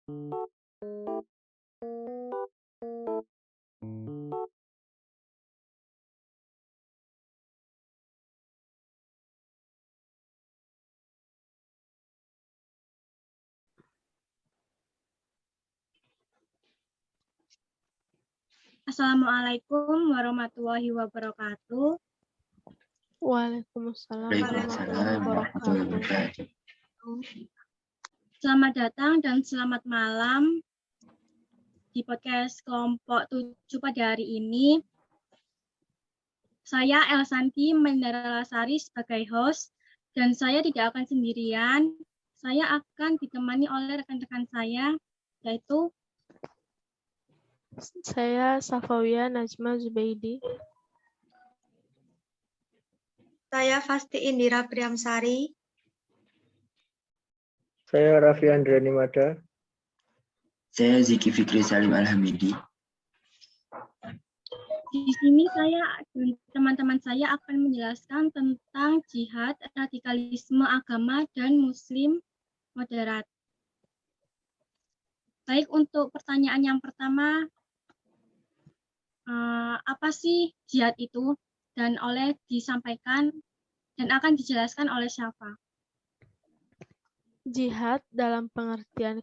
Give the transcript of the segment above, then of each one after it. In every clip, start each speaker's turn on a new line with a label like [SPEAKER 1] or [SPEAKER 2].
[SPEAKER 1] Assalamualaikum warahmatullahi wabarakatuh.
[SPEAKER 2] Waalaikumsalam warahmatullahi wabarakatuh.
[SPEAKER 1] Selamat datang dan selamat malam di podcast kelompok 7 pada hari ini. Saya Elsanti Mendaralasari sebagai host dan saya tidak akan sendirian. Saya akan ditemani oleh rekan-rekan saya, yaitu
[SPEAKER 2] Saya Safawiyah Najma Zubaidi.
[SPEAKER 3] Saya Fasti Indira Priamsari.
[SPEAKER 4] Saya Raffi Andrani Mada.
[SPEAKER 5] Saya Ziki Fikri Salim Al-Hamidi.
[SPEAKER 1] di sini saya dan teman-teman saya akan menjelaskan tentang jihad, radikalisme agama, dan muslim moderat. Baik, untuk pertanyaan yang pertama, apa sih jihad itu? Dan disampaikan dan akan dijelaskan oleh siapa?
[SPEAKER 2] Jihad dalam pengertian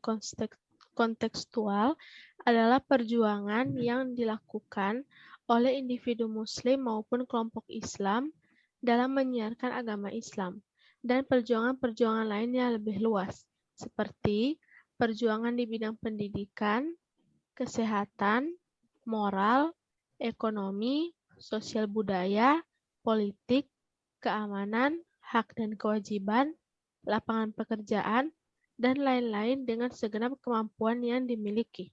[SPEAKER 2] kontekstual adalah perjuangan yang dilakukan oleh individu muslim maupun kelompok Islam dalam menyiarkan agama Islam, dan perjuangan-perjuangan lain yang lebih luas, seperti perjuangan di bidang pendidikan, kesehatan, moral, ekonomi, sosial budaya, politik, keamanan, hak dan kewajiban, lapangan pekerjaan, dan lain-lain dengan segenap kemampuan yang dimiliki.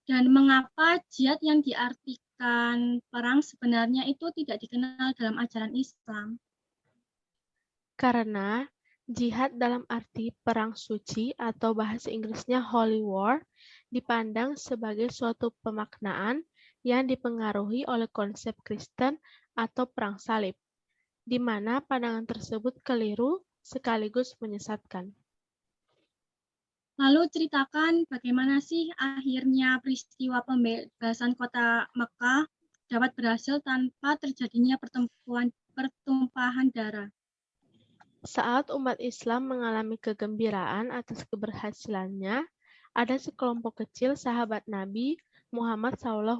[SPEAKER 1] Dan mengapa jihad yang diartikan perang sebenarnya itu tidak dikenal dalam ajaran Islam?
[SPEAKER 2] Karena jihad dalam arti perang suci atau bahasa Inggrisnya Holy War dipandang sebagai suatu pemaknaan yang dipengaruhi oleh konsep Kristen atau perang salib, di mana pandangan tersebut keliru sekaligus menyesatkan.
[SPEAKER 1] Lalu ceritakan bagaimana sih akhirnya peristiwa pembebasan kota Mekah dapat berhasil tanpa terjadinya pertumpahan darah.
[SPEAKER 2] Saat umat Islam mengalami kegembiraan atas keberhasilannya, ada sekelompok kecil sahabat Nabi Muhammad SAW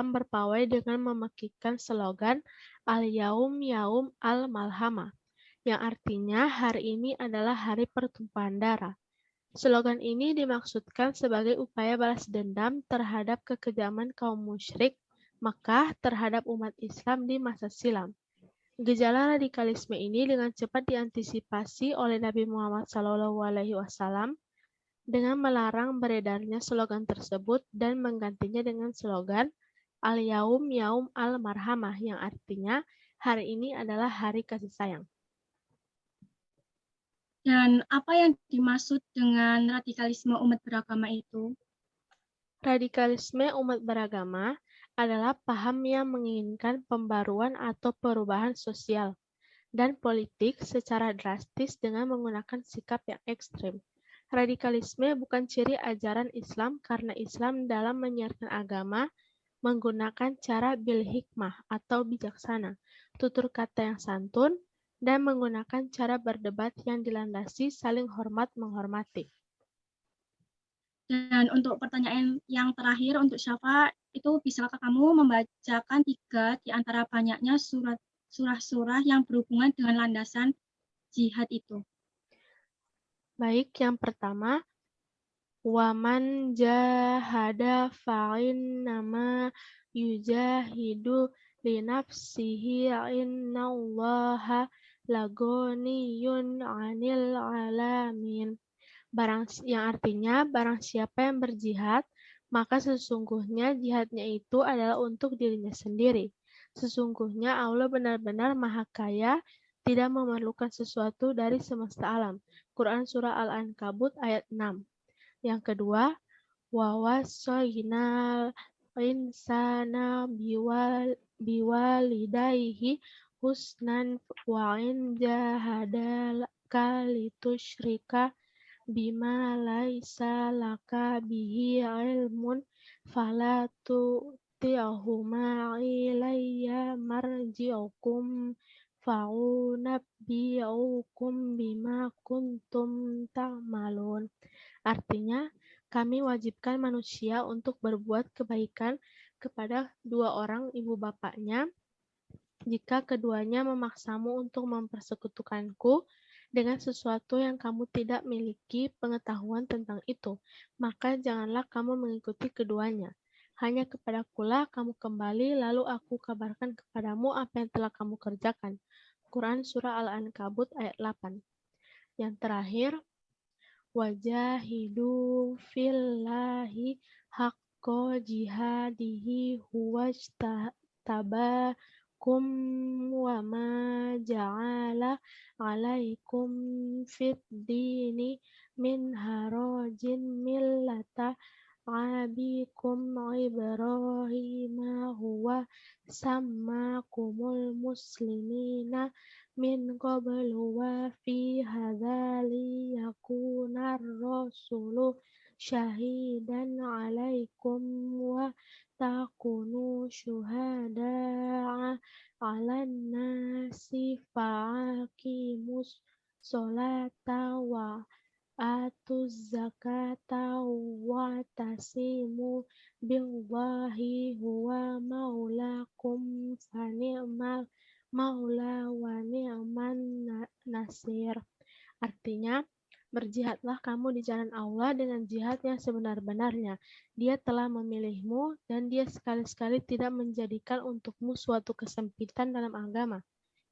[SPEAKER 2] berpawai dengan memekikkan slogan Al-Yaum Yaum Al-Malhamah, yang artinya hari ini adalah hari pertumpahan darah. Slogan ini dimaksudkan sebagai upaya balas dendam terhadap kekejaman kaum musyrik Makkah terhadap umat Islam di masa silam. Gejala radikalisme ini dengan cepat diantisipasi oleh Nabi Muhammad SAW dengan melarang beredarnya slogan tersebut dan menggantinya dengan slogan Al-Yaum Yaum Al-Marhamah, yang artinya hari ini adalah hari kasih sayang.
[SPEAKER 1] Dan apa yang dimaksud dengan radikalisme umat beragama itu?
[SPEAKER 2] Radikalisme umat beragama adalah paham yang menginginkan pembaruan atau perubahan sosial dan politik secara drastis dengan menggunakan sikap yang ekstrem. Radikalisme bukan ciri ajaran Islam karena Islam dalam menyiarkan agama menggunakan cara bil hikmah atau bijaksana, tutur kata yang santun, dan menggunakan cara berdebat yang dilandasi saling hormat menghormati.
[SPEAKER 1] Dan untuk pertanyaan yang terakhir untuk Syafa, itu bisakah kamu membacakan 3 di antara banyaknya surah-surah yang berhubungan dengan landasan jihad itu?
[SPEAKER 2] Baik, yang pertama, Waman jahada fa'innama yujahidu linafsihi innallaha lagoniyun 'anil 'alamin. Yang artinya barang siapa yang berjihad, maka sesungguhnya jihadnya itu adalah untuk dirinya sendiri. Sesungguhnya Allah benar-benar Maha Kaya, tidak memerlukan sesuatu dari semesta alam. Quran Surah Al-Ankabut ayat 6. Yang kedua, wawasoinal insana biwalidayhi husnan wa in jahadaka litusyrika bima laisa laka bihi ilmun fala tu'tihuma ilayya marji'ukum fa'unabbi'ukum bima kuntum ta'malun. Artinya, kami wajibkan manusia untuk berbuat kebaikan kepada dua orang ibu bapaknya jika keduanya memaksamu untuk mempersekutukanku dengan sesuatu yang kamu tidak miliki pengetahuan tentang itu, maka janganlah kamu mengikuti keduanya. Hanya kepadakulah kamu kembali, lalu aku kabarkan kepadamu apa yang telah kamu kerjakan. Quran Surah Al-Ankabut ayat 8. Yang terakhir, wajahidu fillahi haqqa jihadihi huwajtabakum wa ma ja'ala alaikum fid dini min harajin millata abikum Ibrahima huwa sammakumul muslimina min qablu wa fi hadza liyakunar rasulu syahidan alaikum wa takunu syuhada'a 'alan nasi fa'aqimus sholata wa atuz zakata wa tasimu billahi huwa maulakum fa ni'mal maula wa ni'man nasir. Artinya, berjihadlah kamu di jalan Allah dengan jihad yang sebenar-benarnya. Dia telah memilihmu dan dia sekali-sekali tidak menjadikan untukmu suatu kesempitan dalam agama.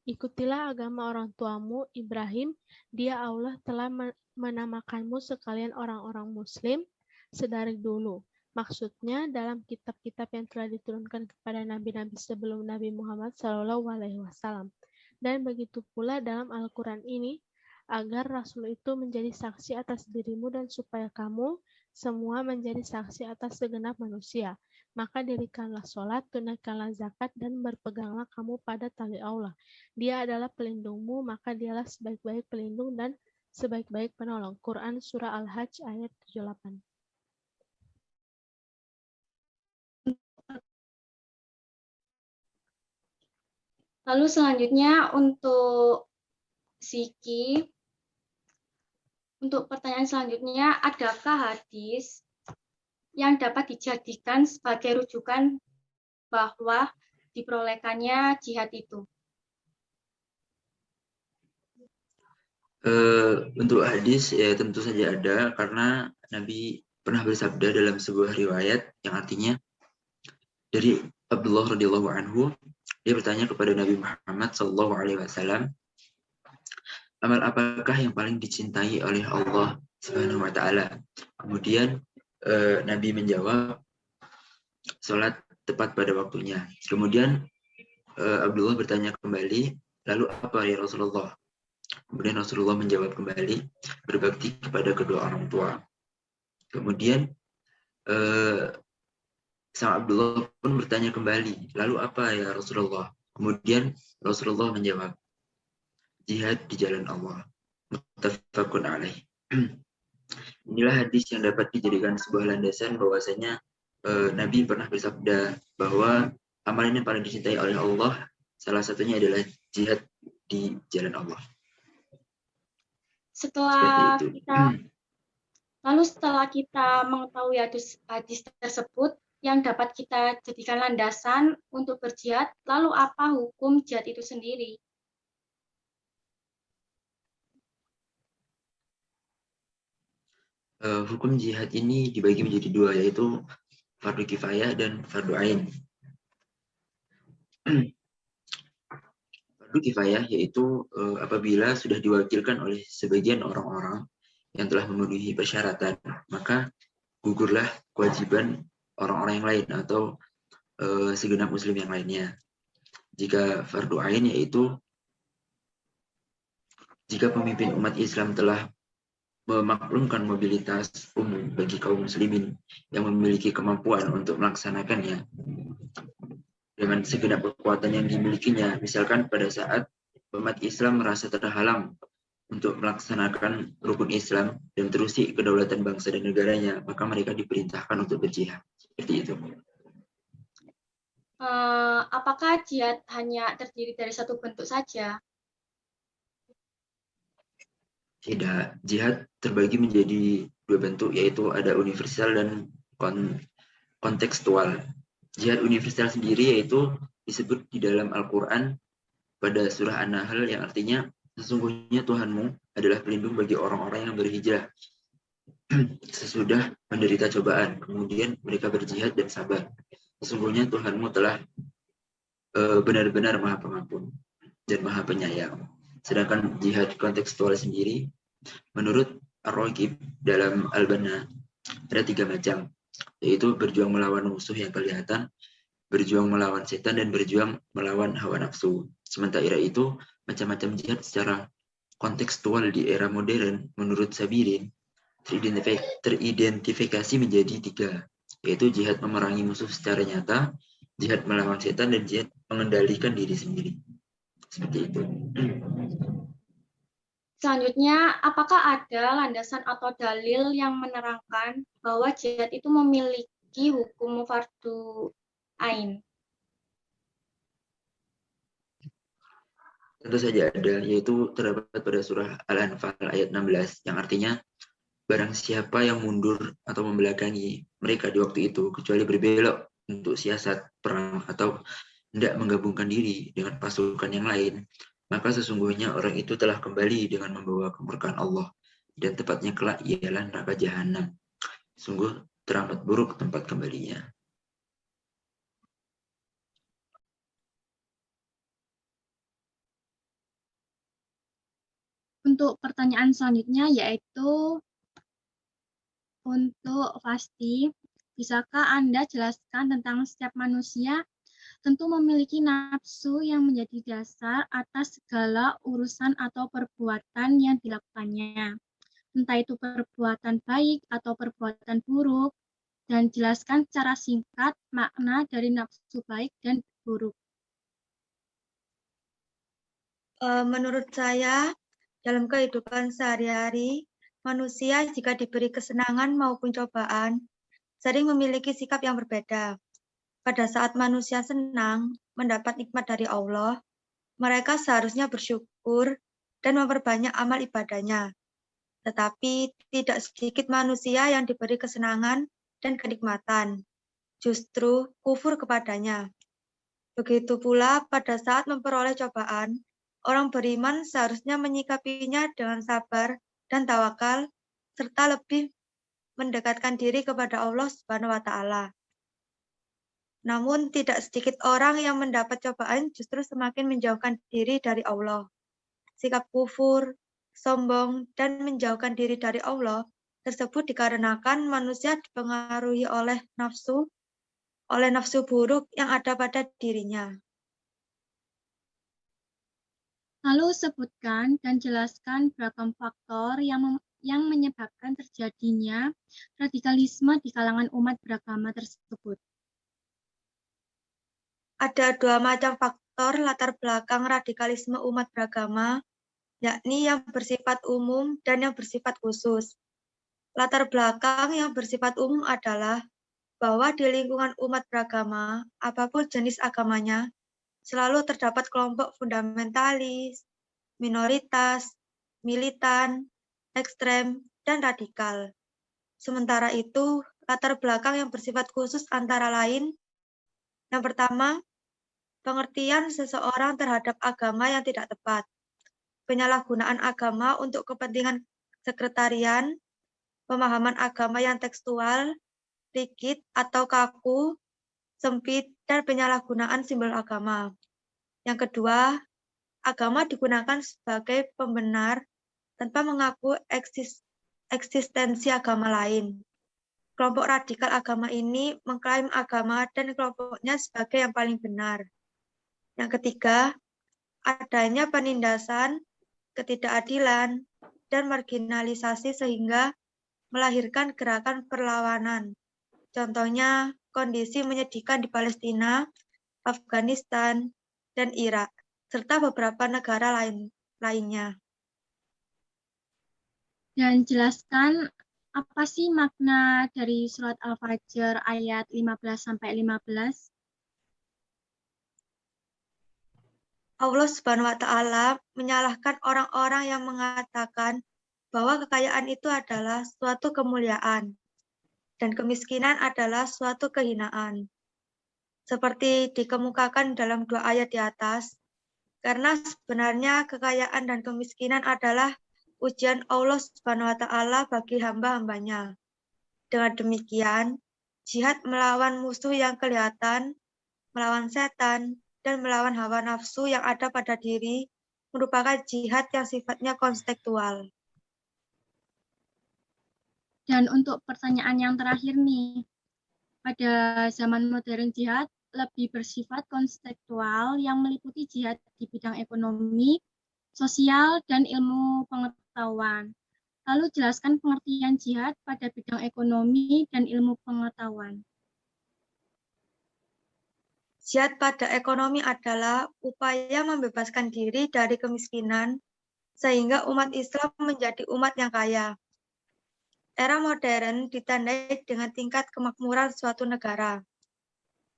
[SPEAKER 2] Ikutilah agama orang tuamu, Ibrahim. Dia Allah telah menamakanmu sekalian orang-orang Muslim sedari dulu. Maksudnya dalam kitab-kitab yang telah diturunkan kepada nabi-nabi sebelum Nabi Muhammad SAW. Dan begitu pula dalam Al-Quran ini, agar Rasul itu menjadi saksi atas dirimu dan supaya kamu semua menjadi saksi atas segenap manusia. Maka dirikanlah sholat, tunaikanlah zakat, dan berpeganglah kamu pada tali Allah. Dia adalah pelindungmu, maka dialah sebaik-baik pelindung dan sebaik-baik penolong. Quran Surah Al-Hajj ayat 78.
[SPEAKER 1] Lalu selanjutnya untuk Siki, untuk pertanyaan selanjutnya, adakah hadis yang dapat dijadikan sebagai rujukan bahwa diperolehkannya jihad itu?
[SPEAKER 5] Untuk hadis ya tentu saja ada, karena Nabi pernah bersabda dalam sebuah riwayat yang artinya dari Abdullah radhiyallahu anhu, dia bertanya kepada Nabi Muhammad SAW, amal apakah yang paling dicintai oleh Allah Subhanahu wa taala? Kemudian Nabi menjawab, sholat tepat pada waktunya. Kemudian Abdullah bertanya kembali, lalu apa ya Rasulullah? Kemudian Rasulullah menjawab kembali, berbakti kepada kedua orang tua. Kemudian sang Abdullah pun bertanya kembali, lalu apa ya Rasulullah? Kemudian Rasulullah menjawab, jihad di jalan Allah. Muttafaqun alaih. Inilah hadis yang dapat dijadikan sebuah landasan bahwasanya Nabi pernah bersabda bahwa amalan yang paling dicintai oleh Allah salah satunya adalah jihad di jalan Allah.
[SPEAKER 1] Setelah kita mengetahui hadis tersebut yang dapat kita jadikan landasan untuk berjihad, lalu apa hukum jihad itu sendiri?
[SPEAKER 5] Hukum jihad ini dibagi menjadi dua, yaitu fardu kifayah dan fardu ain. Fardu kifayah yaitu apabila sudah diwakilkan oleh sebagian orang-orang yang telah memenuhi persyaratan, maka gugurlah kewajiban orang-orang yang lain atau segenap muslim yang lainnya. Jika fardu ain yaitu jika pemimpin umat Islam telah memaklumkan mobilitas umum bagi kaum muslimin yang memiliki kemampuan untuk melaksanakannya dengan segenap kekuatan yang dimilikinya. Misalkan pada saat umat Islam merasa terhalang untuk melaksanakan rukun Islam dan terusi kedaulatan bangsa dan negaranya, maka mereka diperintahkan untuk berjihad. Seperti itu.
[SPEAKER 1] Apakah jihad hanya terdiri dari satu bentuk saja?
[SPEAKER 5] Tidak, jihad terbagi menjadi dua bentuk, yaitu ada universal dan kontekstual. Jihad universal sendiri yaitu disebut di dalam Al-Quran pada surah An-Nahl yang artinya sesungguhnya Tuhanmu adalah pelindung bagi orang-orang yang berhijrah sesudah menderita cobaan, kemudian mereka berjihad dan sabar. Sesungguhnya Tuhanmu telah benar-benar Maha Pengampun dan Maha Penyayang. Sedangkan jihad kontekstual sendiri, menurut Ar-Raghib dalam Al-Banna, ada 3 macam, yaitu berjuang melawan musuh yang kelihatan, berjuang melawan setan, dan berjuang melawan hawa nafsu. Sementara itu, macam-macam jihad secara kontekstual di era modern, menurut Sabirin, teridentifikasi menjadi 3, yaitu jihad memerangi musuh secara nyata, jihad melawan setan, dan jihad mengendalikan diri sendiri. Seperti itu.
[SPEAKER 1] Selanjutnya, apakah ada landasan atau dalil yang menerangkan bahwa jihad itu memiliki hukum fardu ain?
[SPEAKER 5] Tentu saja ada, yaitu terdapat pada surah Al-Anfal ayat 16, yang artinya, barang siapa yang mundur atau membelakangi mereka di waktu itu, kecuali berbelok untuk siasat perang atau hendak menggabungkan diri dengan pasukan yang lain, maka sesungguhnya orang itu telah kembali dengan membawa kemurkaan Allah, dan tepatnya kelak ialah neraka jahanam. Sungguh teramat buruk tempat kembalinya.
[SPEAKER 1] Untuk pertanyaan selanjutnya yaitu untuk Fasti, bisakah Anda jelaskan tentang setiap manusia tentu memiliki nafsu yang menjadi dasar atas segala urusan atau perbuatan yang dilakukannya, entah itu perbuatan baik atau perbuatan buruk, dan jelaskan secara singkat makna dari nafsu baik dan buruk.
[SPEAKER 3] Menurut saya, dalam kehidupan sehari-hari, manusia jika diberi kesenangan maupun cobaan, sering memiliki sikap yang berbeda. Pada saat manusia senang mendapat nikmat dari Allah, mereka seharusnya bersyukur dan memperbanyak amal ibadahnya. Tetapi tidak sedikit manusia yang diberi kesenangan dan kenikmatan, justru kufur kepadanya. Begitu pula pada saat memperoleh cobaan, orang beriman seharusnya menyikapinya dengan sabar dan tawakal, serta lebih mendekatkan diri kepada Allah Subhanahu wa Ta'ala. Namun, tidak sedikit orang yang mendapat cobaan justru semakin menjauhkan diri dari Allah. Sikap kufur, sombong, dan menjauhkan diri dari Allah tersebut dikarenakan manusia dipengaruhi oleh nafsu buruk yang ada pada dirinya.
[SPEAKER 1] Lalu sebutkan dan jelaskan beragam faktor yang menyebabkan terjadinya radikalisme di kalangan umat beragama tersebut.
[SPEAKER 3] Ada 2 macam faktor latar belakang radikalisme umat beragama, yakni yang bersifat umum dan yang bersifat khusus. Latar belakang yang bersifat umum adalah bahwa di lingkungan umat beragama, apapun jenis agamanya, selalu terdapat kelompok fundamentalis, minoritas, militan, ekstrem, dan radikal. Sementara itu, latar belakang yang bersifat khusus antara lain, yang pertama, pengertian seseorang terhadap agama yang tidak tepat, penyalahgunaan agama untuk kepentingan sekretarian, pemahaman agama yang tekstual, rigid atau kaku, sempit, dan penyalahgunaan simbol agama. Yang kedua, agama digunakan sebagai pembenar tanpa mengaku eksistensi agama lain. Kelompok radikal agama ini mengklaim agama dan kelompoknya sebagai yang paling benar. Yang ketiga, adanya penindasan, ketidakadilan, dan marginalisasi sehingga melahirkan gerakan perlawanan. Contohnya, kondisi menyedihkan di Palestina, Afghanistan, dan Irak, serta beberapa negara lainnya.
[SPEAKER 1] Dan jelaskan apa sih makna dari surat Al-Fajr ayat 15-15?
[SPEAKER 3] Allah Subhanahu wa Ta'ala menyalahkan orang-orang yang mengatakan bahwa kekayaan itu adalah suatu kemuliaan dan kemiskinan adalah suatu kehinaan. Seperti dikemukakan dalam 2 ayat di atas, karena sebenarnya kekayaan dan kemiskinan adalah ujian Allah Subhanahu wa Ta'ala bagi hamba-hambanya. Dengan demikian, jihad melawan musuh yang kelihatan, melawan setan, dan melawan hawa nafsu yang ada pada diri merupakan jihad yang sifatnya konstekstual.
[SPEAKER 1] Dan untuk pertanyaan yang terakhir nih, pada zaman modern jihad lebih bersifat konstekstual yang meliputi jihad di bidang ekonomi, sosial, dan ilmu pengetahuan. Lalu jelaskan pengertian jihad pada bidang ekonomi dan ilmu pengetahuan.
[SPEAKER 3] Jihad pada ekonomi adalah upaya membebaskan diri dari kemiskinan sehingga umat Islam menjadi umat yang kaya. Era modern ditandai dengan tingkat kemakmuran suatu negara.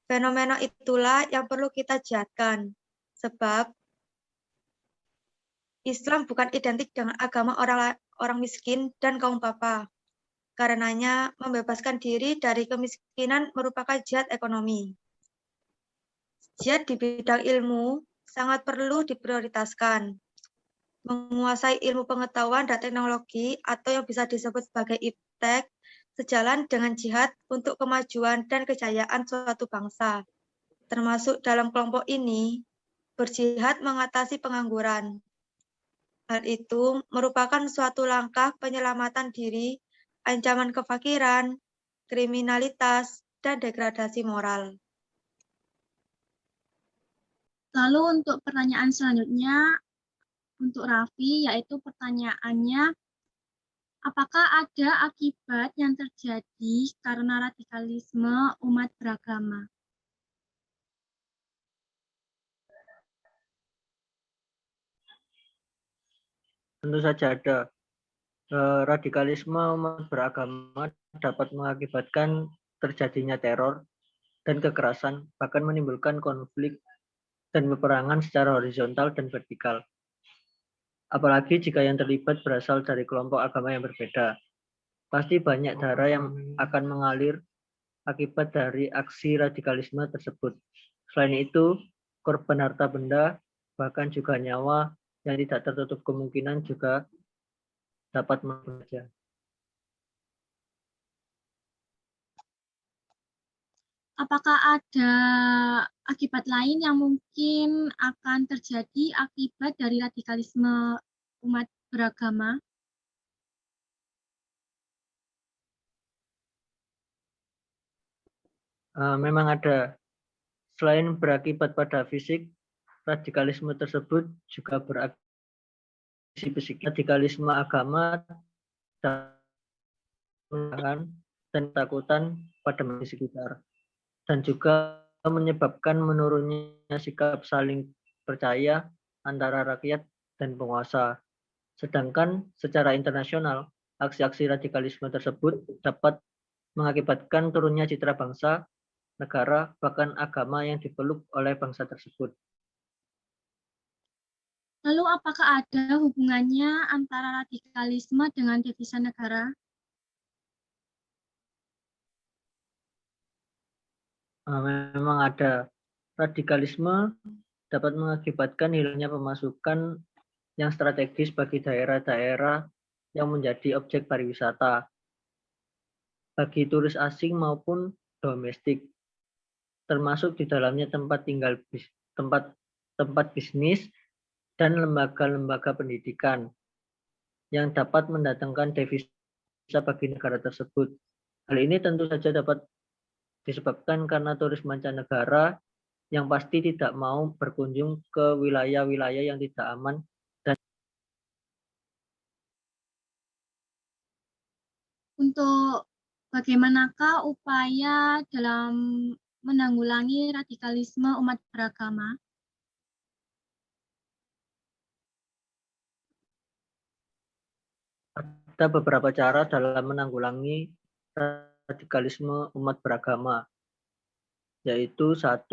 [SPEAKER 3] Fenomena itulah yang perlu kita jihadkan, sebab Islam bukan identik dengan agama orang miskin dan kaum papa. Karenanya, membebaskan diri dari kemiskinan merupakan jihad ekonomi. Jihad di bidang ilmu sangat perlu diprioritaskan. Menguasai ilmu pengetahuan dan teknologi atau yang bisa disebut sebagai iptek sejalan dengan jihad untuk kemajuan dan kejayaan suatu bangsa. Termasuk dalam kelompok ini, berjihad mengatasi pengangguran. Hal itu merupakan suatu langkah penyelamatan diri, ancaman kefakiran, kriminalitas, dan degradasi moral.
[SPEAKER 1] Lalu untuk pertanyaan selanjutnya, untuk Raffi, yaitu pertanyaannya, apakah ada akibat yang terjadi karena radikalisme umat beragama?
[SPEAKER 4] Tentu saja ada. Radikalisme umat beragama dapat mengakibatkan terjadinya teror dan kekerasan, bahkan menimbulkan konflik dan peperangan secara horizontal dan vertikal. Apalagi jika yang terlibat berasal dari kelompok agama yang berbeda. Pasti banyak darah yang akan mengalir akibat dari aksi radikalisme tersebut. Selain itu, korban harta benda, bahkan juga nyawa yang tidak tertutup kemungkinan juga dapat menjadi.
[SPEAKER 1] Apakah ada akibat lain yang mungkin akan terjadi akibat dari radikalisme umat beragama?
[SPEAKER 4] Memang ada. Selain berakibat pada fisik, radikalisme tersebut juga berakibat psikis. Radikalisme agama dan takutan pada manusia sekitar, dan juga menyebabkan menurunnya sikap saling percaya antara rakyat dan penguasa. Sedangkan secara internasional, aksi-aksi radikalisme tersebut dapat mengakibatkan turunnya citra bangsa, negara, bahkan agama yang dipeluk oleh bangsa tersebut.
[SPEAKER 1] Lalu apakah ada hubungannya antara radikalisme dengan devisa negara?
[SPEAKER 4] Memang ada. Radikalisme dapat mengakibatkan hilangnya pemasukan yang strategis bagi daerah-daerah yang menjadi objek pariwisata bagi turis asing maupun domestik, termasuk di dalamnya tempat tinggal, tempat bisnis, dan lembaga-lembaga pendidikan yang dapat mendatangkan devisa bagi negara tersebut. Hal ini tentu saja dapat disebabkan karena turis mancanegara yang pasti tidak mau berkunjung ke wilayah-wilayah yang tidak aman dan
[SPEAKER 1] Untuk bagaimanakah upaya dalam menanggulangi radikalisme umat beragama?
[SPEAKER 4] Ada beberapa cara dalam menanggulangi radikalisme umat beragama, yaitu 1.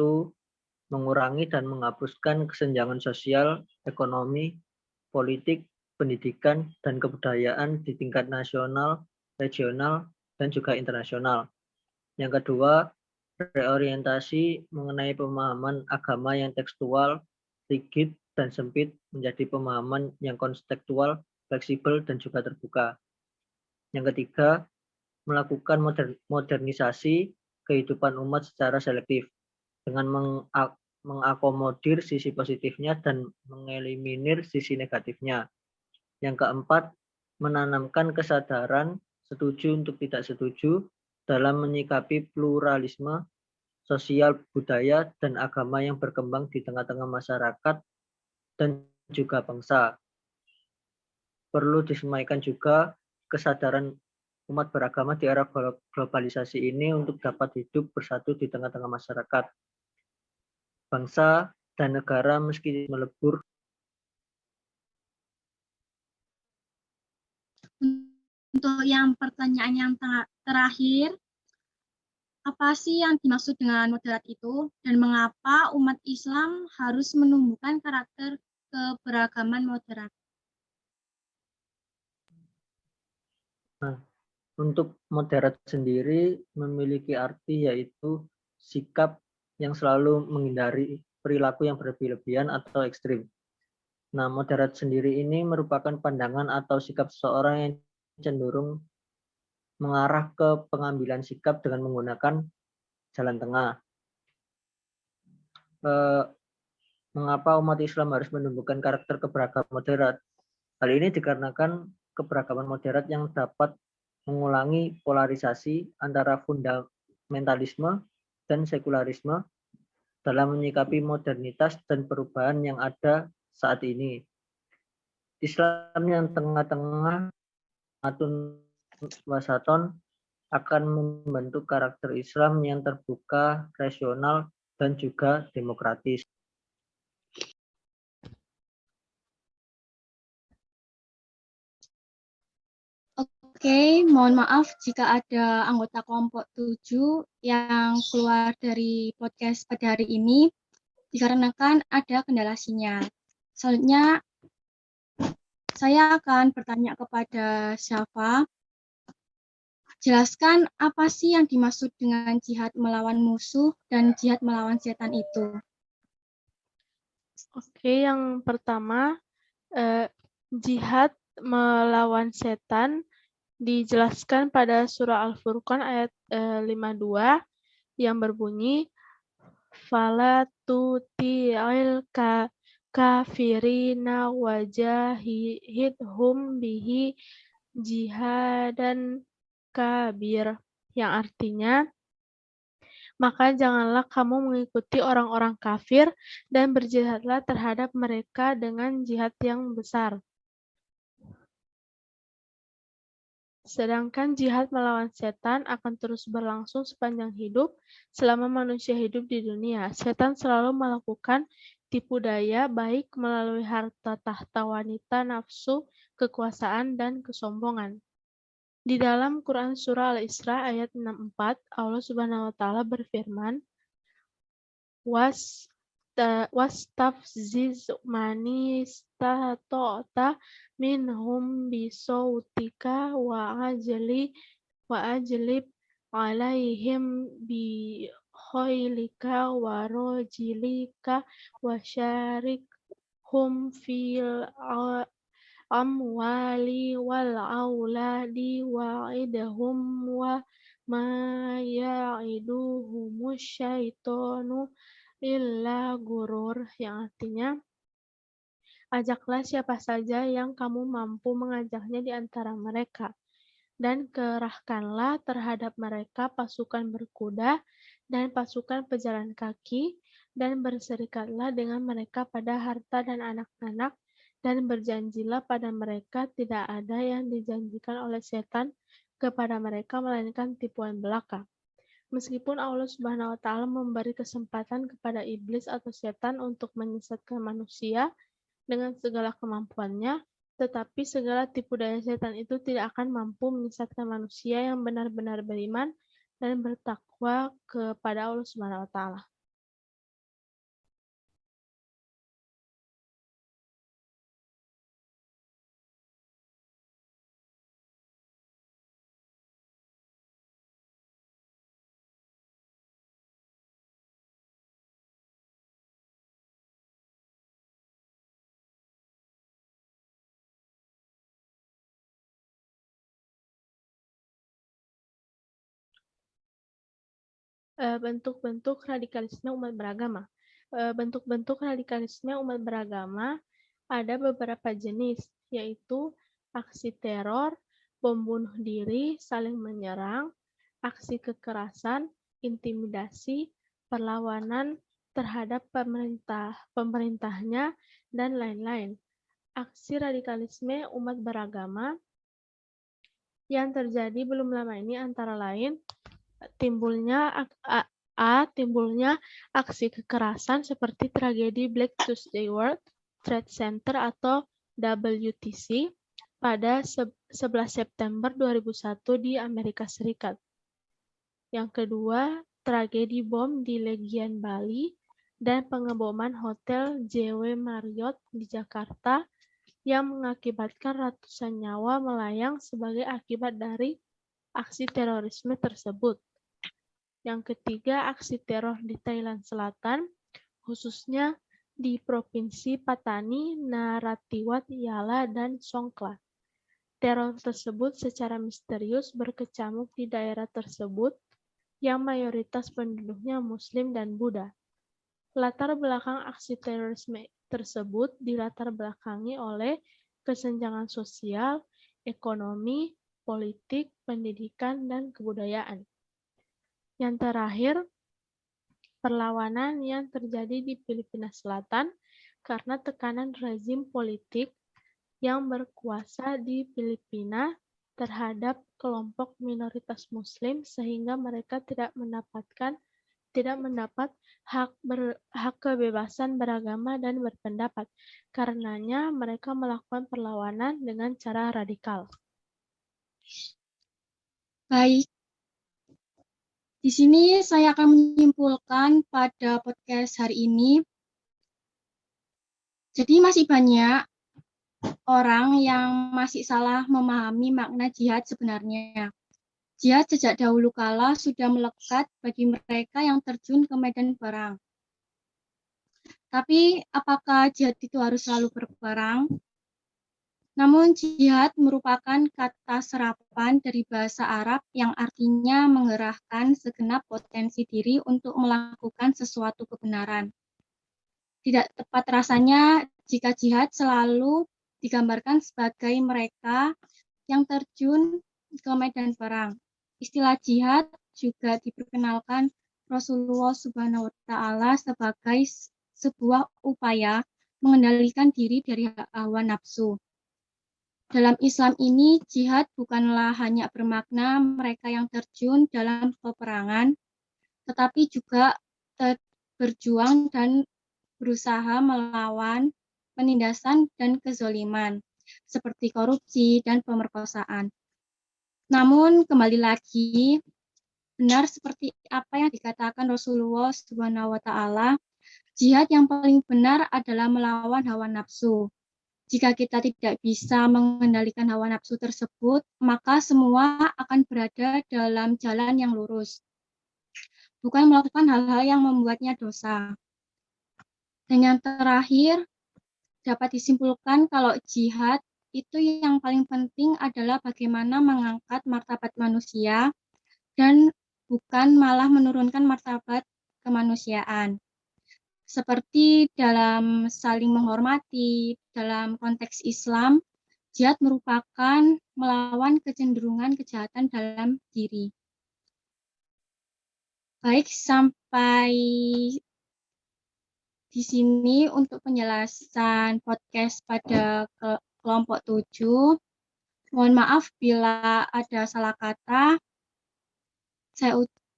[SPEAKER 4] Mengurangi dan menghapuskan kesenjangan sosial, ekonomi, politik, pendidikan, dan kebudayaan di tingkat nasional, regional, dan juga internasional. Yang kedua, reorientasi mengenai pemahaman agama yang tekstual, rigid, dan sempit menjadi pemahaman yang kontekstual, fleksibel, dan juga terbuka. Yang ketiga, melakukan modernisasi kehidupan umat secara selektif dengan mengakomodir sisi positifnya dan mengeliminir sisi negatifnya. Yang keempat, menanamkan kesadaran setuju untuk tidak setuju dalam menyikapi pluralisme sosial, budaya, dan agama yang berkembang di tengah-tengah masyarakat dan juga bangsa. Perlu disampaikan juga kesadaran umat beragama di era globalisasi ini untuk dapat hidup bersatu di tengah-tengah masyarakat, bangsa, dan negara meski melebur.
[SPEAKER 1] Untuk yang pertanyaan yang terakhir, apa sih yang dimaksud dengan moderat itu, dan mengapa umat Islam harus menumbuhkan karakter keberagaman moderat?
[SPEAKER 4] Nah, untuk moderat sendiri memiliki arti yaitu sikap yang selalu menghindari perilaku yang berlebihan atau ekstrim. Nah, moderat sendiri ini merupakan pandangan atau sikap seseorang yang cenderung mengarah ke pengambilan sikap dengan menggunakan jalan tengah. Mengapa umat Islam harus menumbuhkan karakter keberagaman moderat? Hal ini dikarenakan keberagaman moderat yang dapat mengulangi polarisasi antara fundamentalisme dan sekularisme dalam menyikapi modernitas dan perubahan yang ada saat ini. Islam yang tengah-tengah atun wasaton akan membentuk karakter Islam yang terbuka, rasional, dan juga demokratis.
[SPEAKER 1] Oke, mohon maaf jika ada anggota kelompok 7 yang keluar dari podcast pada hari ini dikarenakan ada kendala sinyal. Selanjutnya, saya akan bertanya kepada Syafa. Jelaskan apa sih yang dimaksud dengan jihad melawan musuh dan jihad melawan setan itu?
[SPEAKER 2] Oke, yang pertama, jihad melawan setan dijelaskan pada surah Al-Furqan ayat 52 yang berbunyi fala tuti'il kafirina wajahidhum bihi jihadan kabir, yang artinya maka janganlah kamu mengikuti orang-orang kafir dan berjihadlah terhadap mereka dengan jihad yang besar. Sedangkan jihad melawan setan akan terus berlangsung sepanjang hidup selama manusia hidup di dunia. Setan selalu melakukan tipu daya baik melalui harta tahta wanita, nafsu, kekuasaan, dan kesombongan. Di dalam Quran Surah Al-Isra ayat 64, Allah Subhanahu wa Ta'ala berfirman, wastafziz mani istata'ta minhum bisautika wa ajlib alaihim bi khailika wa rajilika wa syarikhum fil amwali wal auladi wa'idhum wa ma ya'iduhumus syaitanu illa gurur, yang artinya ajaklah siapa saja yang kamu mampu mengajaknya di antara mereka, dan kerahkanlah terhadap mereka pasukan berkuda dan pasukan pejalan kaki, dan berserikatlah dengan mereka pada harta dan anak-anak, dan berjanjilah pada mereka tidak ada yang dijanjikan oleh setan kepada mereka melainkan tipuan belaka. Meskipun Allah Subhanahu wa Ta'ala memberi kesempatan kepada iblis atau setan untuk menyesatkan manusia dengan segala kemampuannya, Tetapi segala tipu daya setan itu tidak akan mampu menyesatkan manusia yang benar-benar beriman dan bertakwa kepada Allah Subhanahu wa taala. Bentuk-bentuk radikalisme umat beragama. Bentuk-bentuk radikalisme umat beragama ada beberapa jenis, yaitu aksi teror, bom bunuh diri, saling menyerang, aksi kekerasan, intimidasi, perlawanan terhadap pemerintahnya, dan lain-lain. Aksi radikalisme umat beragama yang terjadi belum lama ini antara lain timbulnya aksi kekerasan seperti tragedi Black Tuesday World Trade Center atau WTC pada 11 September 2001 di Amerika Serikat. Yang kedua, tragedi bom di Legian Bali dan pengeboman Hotel JW Marriott di Jakarta yang mengakibatkan ratusan nyawa melayang sebagai akibat dari aksi terorisme tersebut. Yang ketiga, aksi teror di Thailand Selatan, khususnya di Provinsi Patani, Narathiwat, Yala, dan Songkhla. Teror tersebut secara misterius berkecamuk di daerah tersebut yang mayoritas penduduknya Muslim dan Buddha. Latar belakang aksi terorisme tersebut dilatar belakangi oleh kesenjangan sosial, ekonomi, politik, pendidikan, dan kebudayaan. Yang terakhir, perlawanan yang terjadi di Filipina Selatan karena tekanan rezim politik yang berkuasa di Filipina terhadap kelompok minoritas Muslim sehingga mereka tidak mendapat hak kebebasan beragama dan berpendapat. Karenanya mereka melakukan perlawanan dengan cara radikal.
[SPEAKER 1] Baik. Di sini saya akan menyimpulkan pada podcast hari ini. Jadi masih banyak orang yang masih salah memahami makna jihad sebenarnya. Jihad sejak dahulu kala sudah melekat bagi mereka yang terjun ke medan perang. Tapi apakah jihad itu harus selalu berperang? Namun jihad merupakan kata serapan dari bahasa Arab yang artinya mengerahkan segenap potensi diri untuk melakukan sesuatu kebenaran. Tidak tepat rasanya jika jihad selalu digambarkan sebagai mereka yang terjun ke medan perang. Istilah jihad juga diperkenalkan Rasulullah Subhanahu wa taala sebagai sebuah upaya mengendalikan diri dari hawa nafsu. Dalam Islam ini, jihad bukanlah hanya bermakna mereka yang terjun dalam peperangan, tetapi juga berjuang dan berusaha melawan penindasan dan kezoliman, seperti korupsi dan pemerkosaan. Namun, kembali lagi, benar seperti apa yang dikatakan Rasulullah Subhanahu wa taala, jihad yang paling benar adalah melawan hawa nafsu. Jika kita tidak bisa mengendalikan hawa nafsu tersebut, maka semua akan berada dalam jalan yang lurus, bukan melakukan hal-hal yang membuatnya dosa. Dan yang terakhir, dapat disimpulkan kalau jihad itu yang paling penting adalah bagaimana mengangkat martabat manusia dan bukan malah menurunkan martabat kemanusiaan. Seperti dalam saling menghormati, dalam konteks Islam, jihad merupakan melawan kecenderungan kejahatan dalam diri. Baik, sampai di sini untuk penjelasan podcast pada kelompok 7. Mohon maaf bila ada salah kata.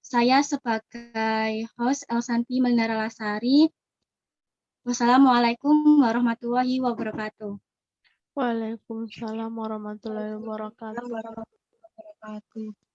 [SPEAKER 1] Saya sebagai host Elsanti Melinda Lasari. Wassalamualaikum warahmatullahi wabarakatuh.
[SPEAKER 2] Waalaikumsalam warahmatullahi wabarakatuh.
[SPEAKER 3] Warahmatullahi wabarakatuh.